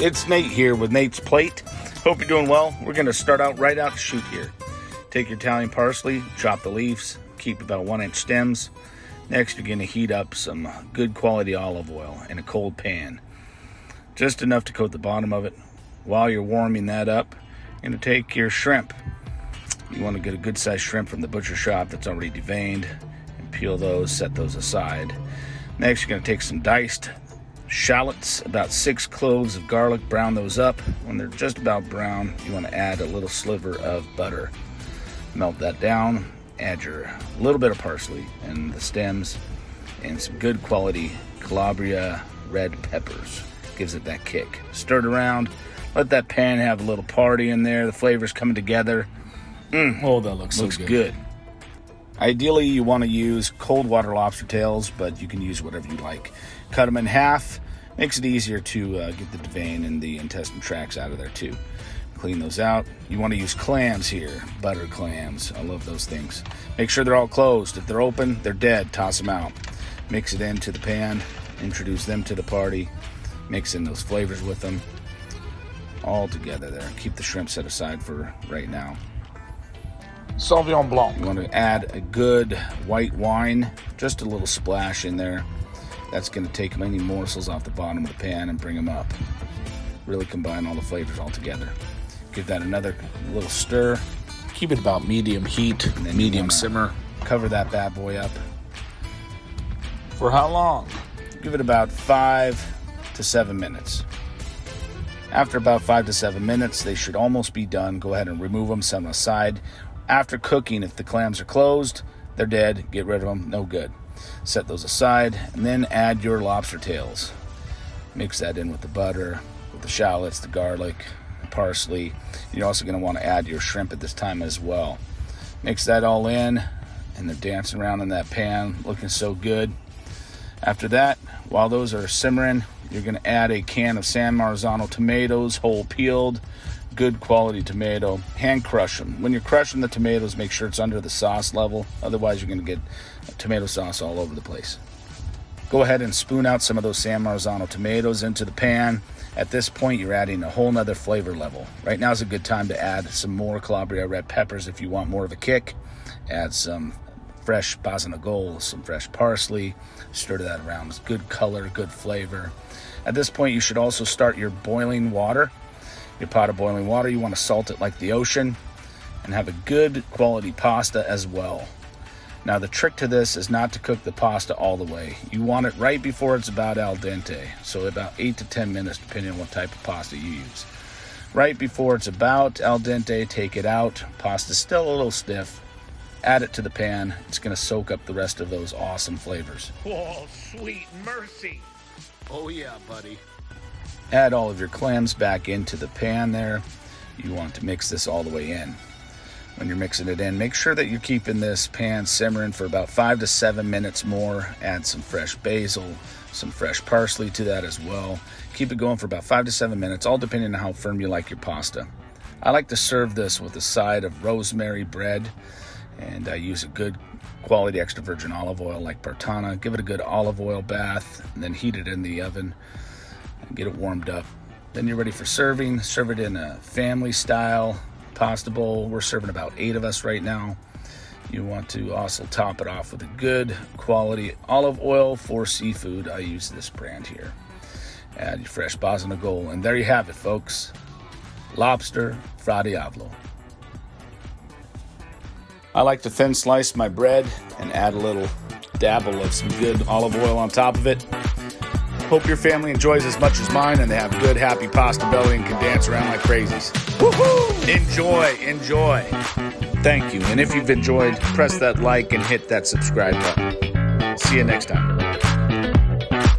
It's Nate here with Nate's Plate. Hope you're doing well. We're going to start out right out the chute here. Take your Italian parsley, chop the leaves, keep about 1-inch stems. Next, you're going to heat up some good quality olive oil in a cold pan. Just enough to coat the bottom of it. While you're warming that up, you're going to take your shrimp. You want to get a good sized shrimp from the butcher shop that's already deveined and peel those, set those aside. Next, you're going to take some diced shallots, about 6 cloves of garlic, brown those up. When they're just about brown, you want to add a little sliver of butter. Melt that down, add your little bit of parsley and the stems, and some good quality Calabria Red Peppers. Gives it that kick. Stir it around, let that pan have a little party in there, the flavors coming together. Oh, that looks good. Ideally, you want to use cold water lobster tails, but you can use whatever you like. Cut them in half. Makes it easier to get the vein and the intestine tracts out of there too. Clean those out. You want to use clams here, butter clams. I love those things. Make sure they're all closed. If they're open, they're dead. Toss them out. Mix it into the pan. Introduce them to the party. Mix in those flavors with them. All together there. Keep the shrimp set aside for right now. Sauvignon Blanc. You want to add a good white wine, just a little splash in there. That's going to take any morsels off the bottom of the pan and bring them up. Really combine all the flavors all together. Give that another little stir. Keep it about medium heat, And then medium simmer. Cover that bad boy up. For how long? Give it about 5 to 7 minutes. After about 5 to 7 minutes, they should almost be done. Go ahead and remove them, set them aside. After cooking, if the clams are closed, they're dead. Get rid of them. No good. Set those aside, and then add your lobster tails. Mix that in with the butter, with the shallots, the garlic, the parsley. You're also going to want to add your shrimp at this time as well. Mix that all in, and they're dancing around in that pan, looking so good. After that, while those are simmering, you're going to add a can of San Marzano tomatoes, whole peeled. Good quality tomato. Hand crush them. When you're crushing the tomatoes, make sure it's under the sauce level. Otherwise, you're going to get tomato sauce all over the place. Go ahead and spoon out some of those San Marzano tomatoes into the pan. At this point, you're adding a whole nother flavor level. Right now is a good time to add some more Calabria Red Peppers if you want more of a kick. Add some fresh Basil, some fresh parsley. Stir that around. It's good color, good flavor. At this point, you should also start your boiling water. Your pot of boiling water, you want to salt it like the ocean and have a good quality pasta as well. Now the trick to this is not to cook the pasta all the way. You want it right before it's about al dente, so about 8 to 10 minutes depending on what type of pasta you use. Right before it's about al dente, take it out. Pasta's still a little stiff. Add it to the pan. It's going to soak up the rest of those awesome flavors. Oh, sweet mercy. Oh yeah, buddy. Add all of your clams back into the pan there. You want to mix this all the way in. When you're mixing it in, make sure that you're keeping this pan simmering for about 5 to 7 minutes more. Add some fresh basil, some fresh parsley to that as well. Keep it going for about 5 to 7 minutes, all depending on how firm you like your pasta. I like to serve this with a side of rosemary bread, and I use a good quality extra virgin olive oil like Partana. Give it a good olive oil bath, and then heat it in the oven. Get it warmed up. Then you're ready for serving. Serve it in a family style pasta bowl. We're serving about 8 of us right now. You want to also top it off with a good quality olive oil for seafood. I use this brand here. Add your fresh Basil, and there you have it, folks. Lobster fra Diavolo. I like to thin slice my bread and add a little dabble of some good olive oil on top of it. Hope your family enjoys as much as mine and they have good, happy pasta belly and can dance around like crazies. Woohoo! Enjoy. Thank you. And if you've enjoyed, press that like and hit that subscribe button. See you next time.